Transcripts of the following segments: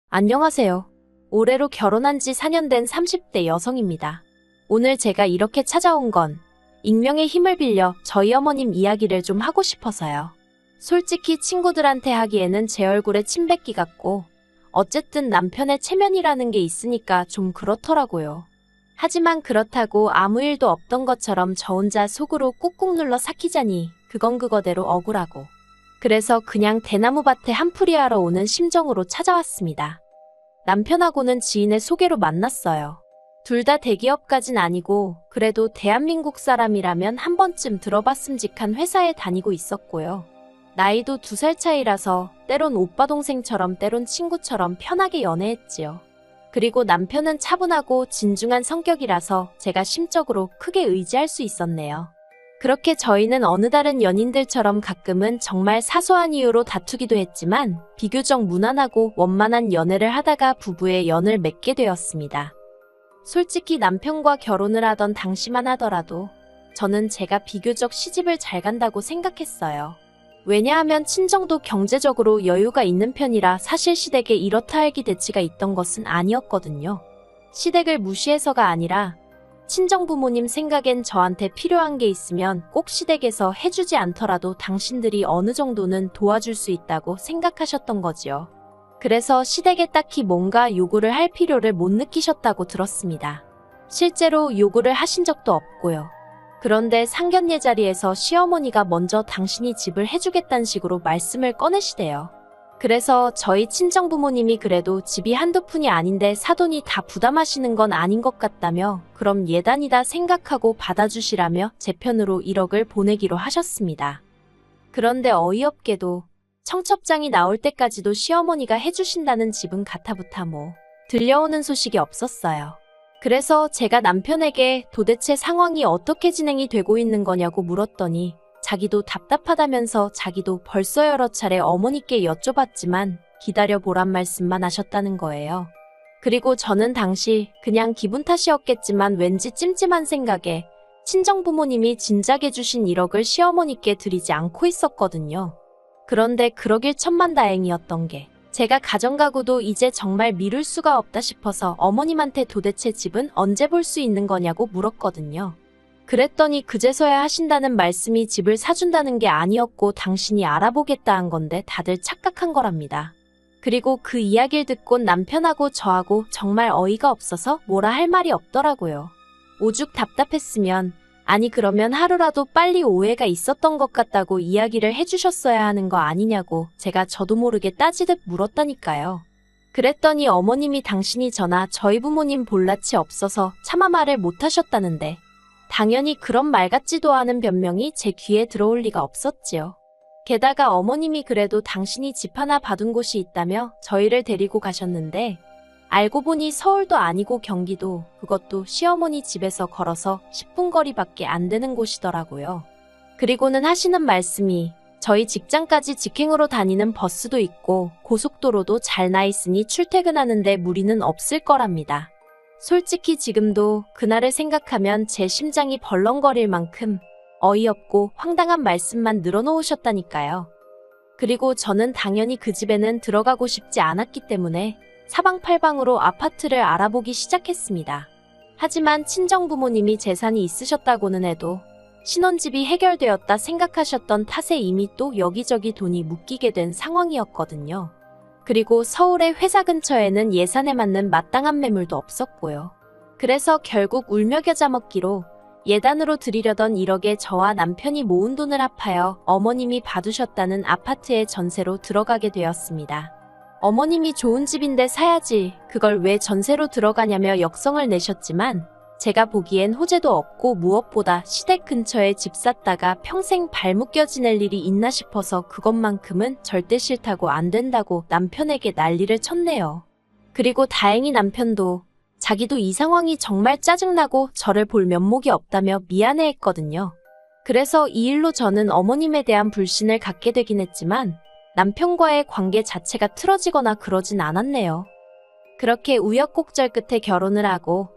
안녕하세요. 올해로 결혼한 지 4년 된 30대 여성입니다. 오늘 제가 이렇게 찾아온 건 익명의 힘을 빌려 저희 어머님 이야기를 좀 하고 싶어서요. 솔직히 친구들한테 하기에는 제 얼굴에 침 뱉기 같고 어쨌든 남편의 체면이라는 게 있으니까 좀 그렇더라고요. 하지만 그렇다고 아무 일도 없던 것처럼 저 혼자 속으로 꾹꾹 눌러 삭히자니 그건 그거대로 억울하고 그래서 그냥 대나무밭에 한풀이하러 오는 심정으로 찾아왔습니다. 남편하고는 지인의 소개로 만났어요. 둘 다 대기업까진 아니고 그래도 대한민국 사람이라면 한 번쯤 들어봤음직한 회사에 다니고 있었고요. 나이도 2살 차이라서 때론 오빠 동생처럼 때론 친구처럼 편하게 연애했지요. 그리고 남편은 차분하고 진중한 성격이라서 제가 심적으로 크게 의지할 수 있었네요. 그렇게 저희는 어느 다른 연인들처럼 가끔은 정말 사소한 이유로 다투기도 했지만 비교적 무난하고 원만한 연애를 하다가 부부의 연을 맺게 되었습니다. 솔직히 남편과 결혼을 하던 당시만 하더라도 저는 제가 비교적 시집을 잘 간다고 생각했어요. 왜냐하면 친정도 경제적으로 여유가 있는 편이라 사실 시댁에 이렇다 할 기대치가 있던 것은 아니었거든요. 시댁을 무시해서가 아니라 친정부모님 생각엔 저한테 필요한 게 있으면 꼭 시댁에서 해주지 않더라도 당신들이 어느 정도는 도와줄 수 있다고 생각하셨던 거지요. 그래서 시댁에 딱히 뭔가 요구를 할 필요를 못 느끼셨다고 들었습니다. 실제로 요구를 하신 적도 없고요. 그런데 상견례 자리에서 시어머니가 먼저 당신이 집을 해주겠다는 식으로 말씀을 꺼내시대요. 그래서 저희 친정부모님이 그래도 집이 한두 푼이 아닌데 사돈이 다 부담하시는 건 아닌 것 같다며 그럼 예단이다 생각하고 받아주시라며 제 편으로 1억을 보내기로 하셨습니다. 그런데 어이없게도 청첩장이 나올 때까지도 시어머니가 해주신다는 집은 가타부타 들려오는 소식이 없었어요. 그래서 제가 남편에게 도대체 상황이 어떻게 진행이 되고 있는 거냐고 물었더니 자기도 답답하다면서 자기도 벌써 여러 차례 어머니께 여쭤봤지만 기다려보란 말씀만 하셨다는 거예요. 그리고 저는 당시 그냥 기분 탓이었겠지만 왠지 찜찜한 생각에 친정부모님이 진작에 주신 1억을 시어머니께 드리지 않고 있었거든요. 그런데 그러길 천만다행이었던 게 제가 가정가구도 이제 정말 미룰 수가 없다 싶어서 어머님한테 도대체 집은 언제 볼 수 있는 거냐고 물었거든요. 그랬더니 그제서야 하신다는 말씀이 집을 사준다는 게 아니었고 당신이 알아보겠다 한 건데 다들 착각한 거랍니다. 그리고 그 이야기를 듣곤 남편하고 저하고 정말 어이가 없어서 뭐라 할 말이 없더라고요. 오죽 답답했으면 아니 그러면 하루라도 빨리 오해가 있었던 것 같다고 이야기를 해주셨어야 하는 거 아니냐고 제가 저도 모르게 따지듯 물었다니까요. 그랬더니 어머님이 당신이 저나 저희 부모님 볼낯이 없어서 차마 말을 못하셨다는데 당연히 그런 말 같지도 않은 변명이 제 귀에 들어올 리가 없었지요. 게다가 어머님이 그래도 당신이 집 하나 봐둔 곳이 있다며 저희를 데리고 가셨는데 알고 보니 서울도 아니고 경기도, 그것도 시어머니 집에서 걸어서 10분 거리밖에 안 되는 곳이더라고요. 그리고는 하시는 말씀이 저희 직장까지 직행으로 다니는 버스도 있고 고속도로도 잘 나 있으니 출퇴근하는데 무리는 없을 거랍니다. 솔직히 지금도 그날을 생각하면 제 심장이 벌렁거릴 만큼 어이없고 황당한 말씀만 늘어놓으셨다니까요. 그리고 저는 당연히 그 집에는 들어가고 싶지 않았기 때문에 사방팔방으로 아파트를 알아보기 시작했습니다. 하지만 친정부모님이 재산이 있으셨다고는 해도 신혼집이 해결되었다 생각하셨던 탓에 이미 또 여기저기 돈이 묶이게 된 상황이었거든요. 그리고 서울의 회사 근처에는 예산에 맞는 마땅한 매물도 없었고요. 그래서 결국 울며 겨자 먹기로 예단으로 드리려던 1억에 저와 남편이 모은 돈을 합하여 어머님이 봐두셨다는 아파트의 전세로 들어가게 되었습니다. 어머님이 좋은 집인데 사야지 그걸 왜 전세로 들어가냐며 역성을 내셨지만 제가 보기엔 호재도 없고 무엇보다 시댁 근처에 집 샀다가 평생 발 묶여 지낼 일이 있나 싶어서 그것만큼은 절대 싫다고 안 된다고 남편에게 난리를 쳤네요. 그리고 다행히 남편도 자기도 이 상황이 정말 짜증나고 저를 볼 면목이 없다며 미안해했거든요. 그래서 이 일로 저는 어머님에 대한 불신을 갖게 되긴 했지만 남편과의 관계 자체가 틀어지거나 그러진 않았네요. 그렇게 우여곡절 끝에 결혼을 하고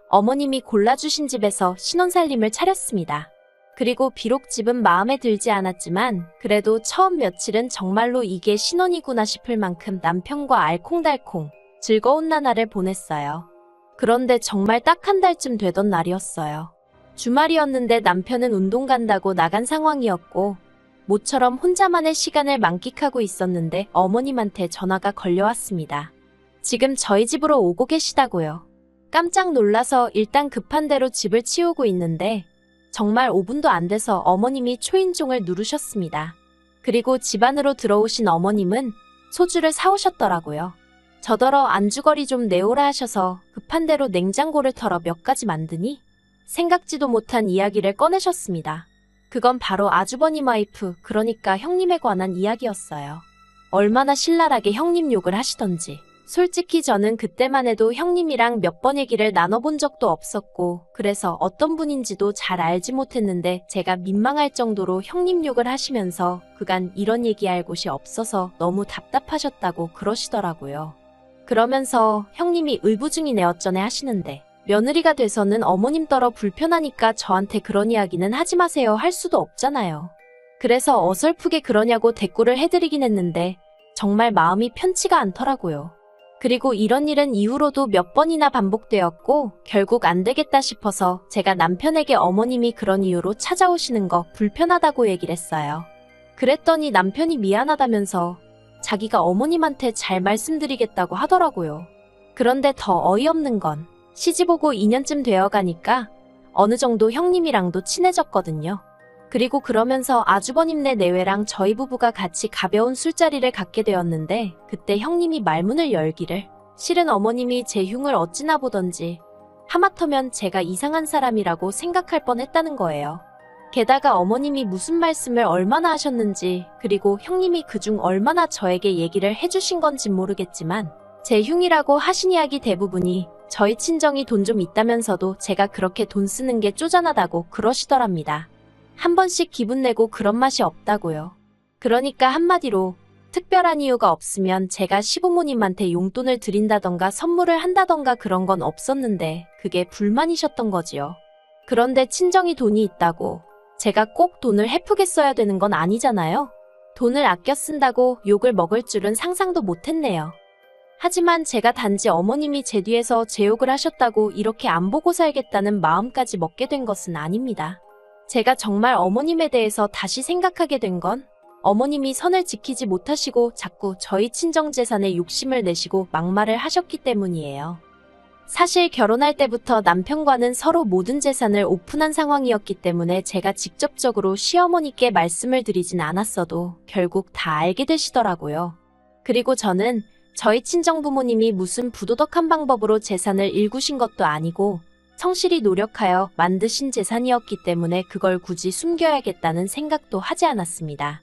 어머님이 골라주신 집에서 신혼살림을 차렸습니다. 그리고 비록 집은 마음에 들지 않았지만 그래도 처음 며칠은 정말로 이게 신혼이구나 싶을 만큼 남편과 알콩달콩 즐거운 나날을 보냈어요. 그런데 정말 딱 한 달쯤 되던 날이었어요. 주말이었는데 남편은 운동 간다고 나간 상황이었고 모처럼 혼자만의 시간을 만끽하고 있었는데 어머님한테 전화가 걸려왔습니다. 지금 저희 집으로 오고 계시다고요. 깜짝 놀라서 일단 급한 대로 집을 치우고 있는데 정말 5분도 안 돼서 어머님이 초인종을 누르셨습니다. 그리고 집 안으로 들어오신 어머님은 소주를 사오셨더라고요. 저더러 안주거리 좀 내오라 하셔서 급한 대로 냉장고를 털어 몇 가지 만드니 생각지도 못한 이야기를 꺼내셨습니다. 그건 바로 아주버님 와이프, 그러니까 형님에 관한 이야기였어요. 얼마나 신랄하게 형님 욕을 하시던지. 솔직히 저는 그때만 해도 형님이랑 몇 번 얘기를 나눠본 적도 없었고 그래서 어떤 분인지도 잘 알지 못했는데 제가 민망할 정도로 형님 욕을 하시면서 그간 이런 얘기할 곳이 없어서 너무 답답하셨다고 그러시더라고요. 그러면서 형님이 의부중이네 어쩌네 하시는데 며느리가 돼서는 어머님 떨어 불편하니까 저한테 그런 이야기는 하지 마세요 할 수도 없잖아요. 그래서 어설프게 그러냐고 대꾸를 해드리긴 했는데 정말 마음이 편치가 않더라고요. 그리고 이런 일은 이후로도 몇 번이나 반복되었고 결국 안 되겠다 싶어서 제가 남편에게 어머님이 그런 이유로 찾아오시는 거 불편하다고 얘기를 했어요. 그랬더니 남편이 미안하다면서 자기가 어머님한테 잘 말씀드리겠다고 하더라고요. 그런데 더 어이없는 건 시집오고 2년쯤 되어 가니까 어느 정도 형님이랑도 친해졌거든요. 그리고 그러면서 아주버님네 내외랑 저희 부부가 같이 가벼운 술자리를 갖게 되었는데 그때 형님이 말문을 열기를 실은 어머님이 제 흉을 어찌나 보던지 하마터면 제가 이상한 사람이라고 생각할 뻔했다는 거예요. 게다가 어머님이 무슨 말씀을 얼마나 하셨는지 그리고 형님이 그중 얼마나 저에게 얘기를 해주신 건진 모르겠지만 제 흉이라고 하신 이야기 대부분이 저희 친정이 돈 좀 있다면서도 제가 그렇게 돈 쓰는 게 쪼잔하다고 그러시더랍니다. 한 번씩 기분 내고 그런 맛이 없다고요. 그러니까 한마디로 특별한 이유가 없으면 제가 시부모님한테 용돈을 드린다던가 선물을 한다던가 그런 건 없었는데 그게 불만이셨던 거지요. 그런데 친정이 돈이 있다고 제가 꼭 돈을 헤프게 써야 되는 건 아니잖아요. 돈을 아껴 쓴다고 욕을 먹을 줄은 상상도 못했네요. 하지만 제가 단지 어머님이 제 뒤에서 제 욕을 하셨다고 이렇게 안 보고 살겠다는 마음까지 먹게 된 것은 아닙니다. 제가 정말 어머님에 대해서 다시 생각하게 된 건 어머님이 선을 지키지 못하시고 자꾸 저희 친정 재산에 욕심을 내시고 막말을 하셨기 때문이에요. 사실 결혼할 때부터 남편과는 서로 모든 재산을 오픈한 상황이었기 때문에 제가 직접적으로 시어머니께 말씀을 드리진 않았어도 결국 다 알게 되시더라고요. 그리고 저는 저희 친정 부모님이 무슨 부도덕한 방법으로 재산을 일구신 것도 아니고 성실히 노력하여 만드신 재산이었기 때문에 그걸 굳이 숨겨야겠다는 생각도 하지 않았습니다.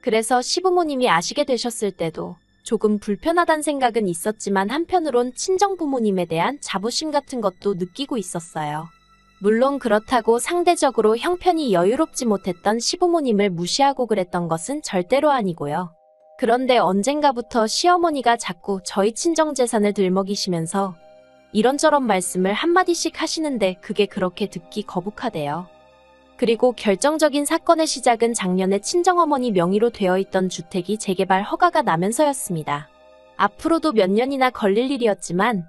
그래서 시부모님이 아시게 되셨을 때도 조금 불편하단 생각은 있었지만 한편으론 친정 부모님에 대한 자부심 같은 것도 느끼고 있었어요. 물론 그렇다고 상대적으로 형편이 여유롭지 못했던 시부모님을 무시하고 그랬던 것은 절대로 아니고요. 그런데 언젠가부터 시어머니가 자꾸 저희 친정 재산을 들먹이시면서 이런저런 말씀을 한마디씩 하시는데 그게 그렇게 듣기 거북하대요. 그리고 결정적인 사건의 시작은 작년에 친정어머니 명의로 되어 있던 주택이 재개발 허가가 나면서였습니다. 앞으로도 몇 년이나 걸릴 일이었지만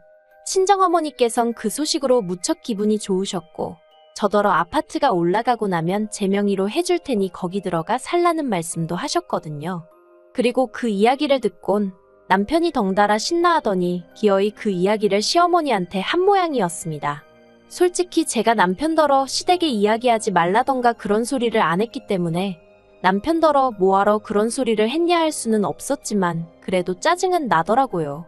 친정어머니께선 그 소식으로 무척 기분이 좋으셨고 저더러 아파트가 올라가고 나면 제 명의로 해줄 테니 거기 들어가 살라는 말씀도 하셨거든요. 그리고 그 이야기를 듣곤 남편이 덩달아 신나하더니 기어이 그 이야기를 시어머니한테 한 모양이었습니다. 솔직히 제가 남편더러 시댁에 이야기하지 말라던가 그런 소리를 안 했기 때문에 남편더러 뭐하러 그런 소리를 했냐 할 수는 없었지만 그래도 짜증은 나더라고요.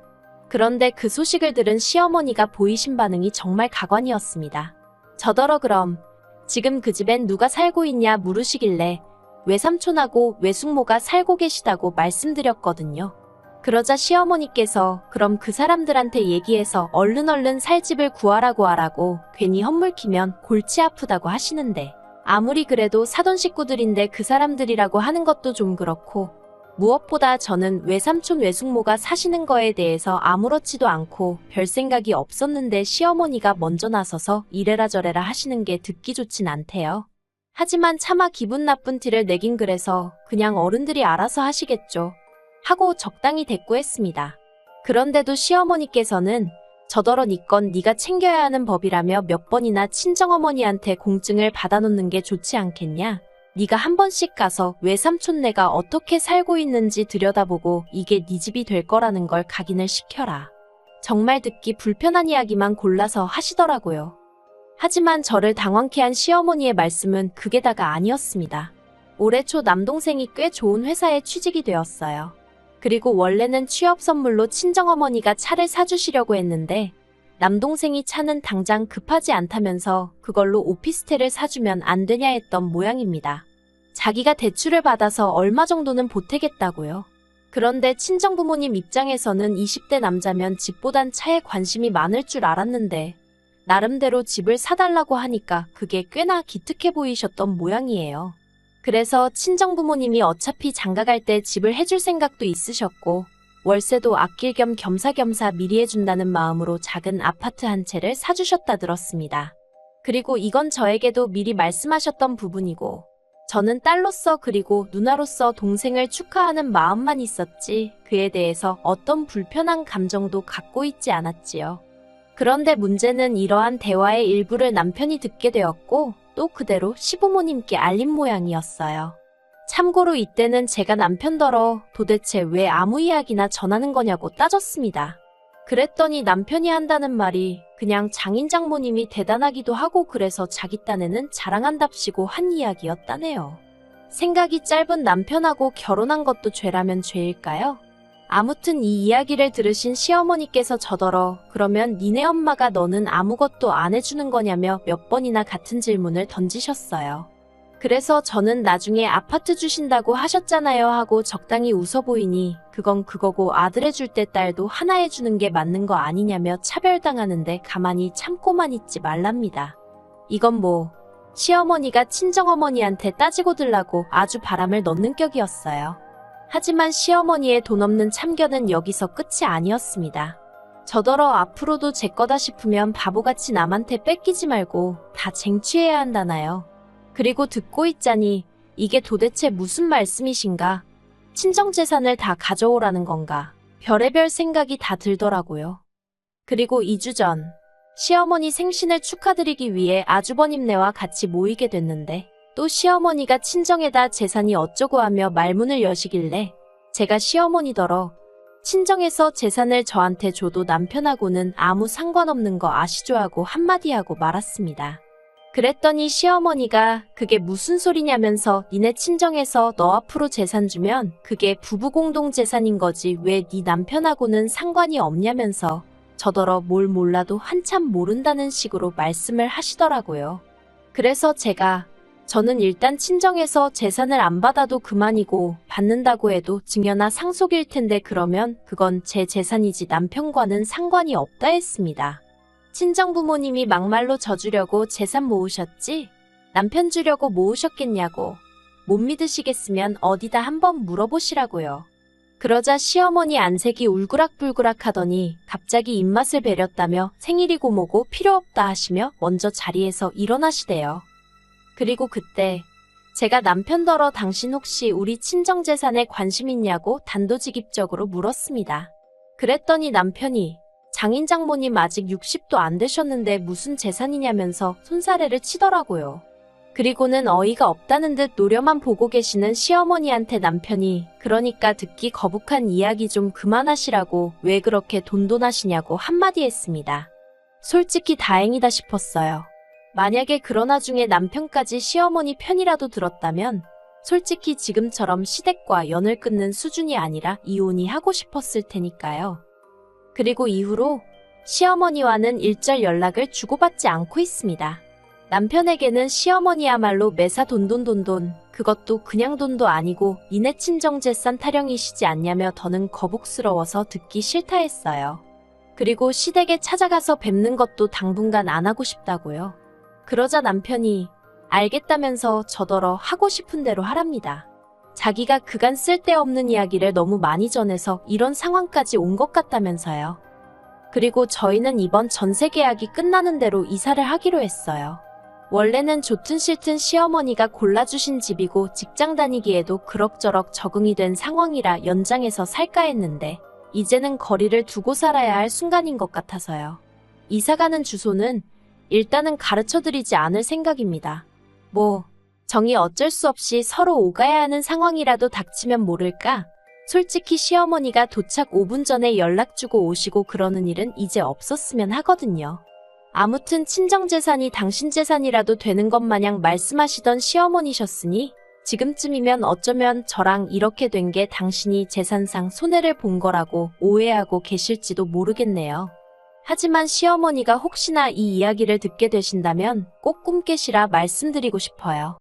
그런데 그 소식을 들은 시어머니가 보이신 반응이 정말 가관이었습니다. 저더러 그럼 지금 그 집엔 누가 살고 있냐 물으시길래 외삼촌하고 외숙모가 살고 계시다고 말씀드렸거든요. 그러자 시어머니께서 그럼 그 사람들한테 얘기해서 얼른 살 집을 구하라고 하라고 괜히 헛물키면 골치 아프다고 하시는데 아무리 그래도 사돈 식구들인데 그 사람들이라고 하는 것도 좀 그렇고 무엇보다 저는 외삼촌 외숙모가 사시는 거에 대해서 아무렇지도 않고 별 생각이 없었는데 시어머니가 먼저 나서서 이래라 저래라 하시는 게 듣기 좋진 않대요. 하지만 차마 기분 나쁜 티를 내긴 그래서 그냥 어른들이 알아서 하시겠죠 하고 적당히 대꾸했습니다. 그런데도 시어머니께서는 저더러 니 건 네가 챙겨야 하는 법이라며 몇 번이나 친정어머니한테 공증을 받아놓는 게 좋지 않겠냐? 네가 한 번씩 가서 외삼촌네가 어떻게 살고 있는지 들여다보고 이게 네 집이 될 거라는 걸 각인을 시켜라. 정말 듣기 불편한 이야기만 골라서 하시더라고요. 하지만 저를 당황케 한 시어머니의 말씀은 그게 다가 아니었습니다. 올해 초 남동생이 꽤 좋은 회사에 취직이 되었어요. 그리고 원래는 취업 선물로 친정어머니가 차를 사주시려고 했는데 남동생이 차는 당장 급하지 않다면서 그걸로 오피스텔을 사주면 안 되냐 했던 모양입니다. 자기가 대출을 받아서 얼마 정도는 보태겠다고요. 그런데 친정부모님 입장에서는 20대 남자면 집보단 차에 관심이 많을 줄 알았는데 나름대로 집을 사달라고 하니까 그게 꽤나 기특해 보이셨던 모양이에요. 그래서 친정부모님이 어차피 장가갈 때 집을 해줄 생각도 있으셨고 월세도 아낄 겸 겸사겸사 미리 해준다는 마음으로 작은 아파트 한 채를 사주셨다 들었습니다. 그리고 이건 저에게도 미리 말씀하셨던 부분이고 저는 딸로서 그리고 누나로서 동생을 축하하는 마음만 있었지 그에 대해서 어떤 불편한 감정도 갖고 있지 않았지요. 그런데 문제는 이러한 대화의 일부를 남편이 듣게 되었고 또 그대로 시부모님께 알린 모양이었어요. 참고로 이때는 제가 남편더러 도대체 왜 아무 이야기나 전하는 거냐고 따졌습니다. 그랬더니 남편이 한다는 말이 그냥 장인장모님이 대단하기도 하고 그래서 자기 딴에는 자랑한답시고 한 이야기였다네요. 생각이 짧은 남편하고 결혼한 것도 죄라면 죄일까요? 아무튼 이 이야기를 들으신 시어머니께서 저더러 그러면 니네 엄마가 너는 아무것도 안 해주는 거냐며 몇 번이나 같은 질문을 던지셨어요. 그래서 저는 나중에 아파트 주신다고 하셨잖아요 하고 적당히 웃어 보이니 그건 그거고 아들 해줄 때 딸도 하나 해주는 게 맞는 거 아니냐며 차별당하는데 가만히 참고만 있지 말랍니다. 이건 뭐 시어머니가 친정어머니한테 따지고 들라고 아주 바람을 넣는 격이었어요. 하지만 시어머니의 돈 없는 참견은 여기서 끝이 아니었습니다. 저더러 앞으로도 제 거다 싶으면 바보같이 남한테 뺏기지 말고 다 쟁취해야 한다나요. 그리고 듣고 있자니 이게 도대체 무슨 말씀이신가? 친정재산을 다 가져오라는 건가? 별의별 생각이 다 들더라고요. 그리고 2주 전 시어머니 생신을 축하드리기 위해 아주버님네와 같이 모이게 됐는데 또 시어머니가 친정에다 재산이 어쩌고 하며 말문을 여시길래 제가 시어머니더러 친정에서 재산을 저한테 줘도 남편하고는 아무 상관없는 거 아시죠 하고 한마디 하고 말았습니다. 그랬더니 시어머니가 그게 무슨 소리냐면서 니네 친정에서 너 앞으로 재산 주면 그게 부부 공동 재산인 거지 왜 네 남편하고는 상관이 없냐면서 저더러 뭘 몰라도 한참 모른다는 식으로 말씀을 하시더라고요. 그래서 저는 일단 친정에서 재산을 안 받아도 그만이고 받는다고 해도 증여나 상속일 텐데 그러면 그건 제 재산이지 남편과는 상관이 없다 했습니다. 친정부모님이 막말로 저 주려고 재산 모으셨지? 남편 주려고 모으셨겠냐고. 못 믿으시겠으면 어디다 한번 물어보시라고요. 그러자 시어머니 안색이 울그락불그락 하더니 갑자기 입맛을 베렸다며 생일이고 뭐고 필요 없다 하시며 먼저 자리에서 일어나시대요. 그리고 그때 제가 남편더러 당신 혹시 우리 친정재산에 관심 있냐고 단도직입적으로 물었습니다. 그랬더니 남편이 장인장모님 아직 60도 안 되셨는데 무슨 재산이냐면서 손사래를 치더라고요. 그리고는 어이가 없다는 듯 노려만 보고 계시는 시어머니한테 남편이 그러니까 듣기 거북한 이야기 좀 그만하시라고 왜 그렇게 돈돈하시냐고 한마디 했습니다. 솔직히 다행이다 싶었어요. 만약에 그런 와중에 남편까지 시어머니 편이라도 들었다면 솔직히 지금처럼 시댁과 연을 끊는 수준이 아니라 이혼이 하고 싶었을 테니까요. 그리고 이후로 시어머니와는 일절 연락을 주고받지 않고 있습니다. 남편에게는 시어머니야말로 매사 돈돈돈돈 그것도 그냥 돈도 아니고 니네 친정재산 타령이시지 않냐며 더는 거북스러워서 듣기 싫다 했어요. 그리고 시댁에 찾아가서 뵙는 것도 당분간 안 하고 싶다고요. 그러자 남편이 알겠다면서 저더러 하고 싶은 대로 하랍니다. 자기가 그간 쓸데없는 이야기를 너무 많이 전해서 이런 상황까지 온 것 같다면서요. 그리고 저희는 이번 전세 계약이 끝나는 대로 이사를 하기로 했어요. 원래는 좋든 싫든 시어머니가 골라주신 집이고 직장 다니기에도 그럭저럭 적응이 된 상황이라 연장해서 살까 했는데 이제는 거리를 두고 살아야 할 순간인 것 같아서요. 이사가는 주소는 일단은 가르쳐드리지 않을 생각입니다. 정이 어쩔 수 없이 서로 오가야 하는 상황이라도 닥치면 모를까? 솔직히 시어머니가 도착 5분 전에 연락 주고 오시고 그러는 일은 이제 없었으면 하거든요. 아무튼 친정재산이 당신 재산이라도 되는 것 마냥 말씀하시던 시어머니셨으니 지금쯤이면 어쩌면 저랑 이렇게 된 게 당신이 재산상 손해를 본 거라고 오해하고 계실지도 모르겠네요. 하지만 시어머니가 혹시나 이 이야기를 듣게 되신다면 꼭 꿈 깨시라 말씀드리고 싶어요.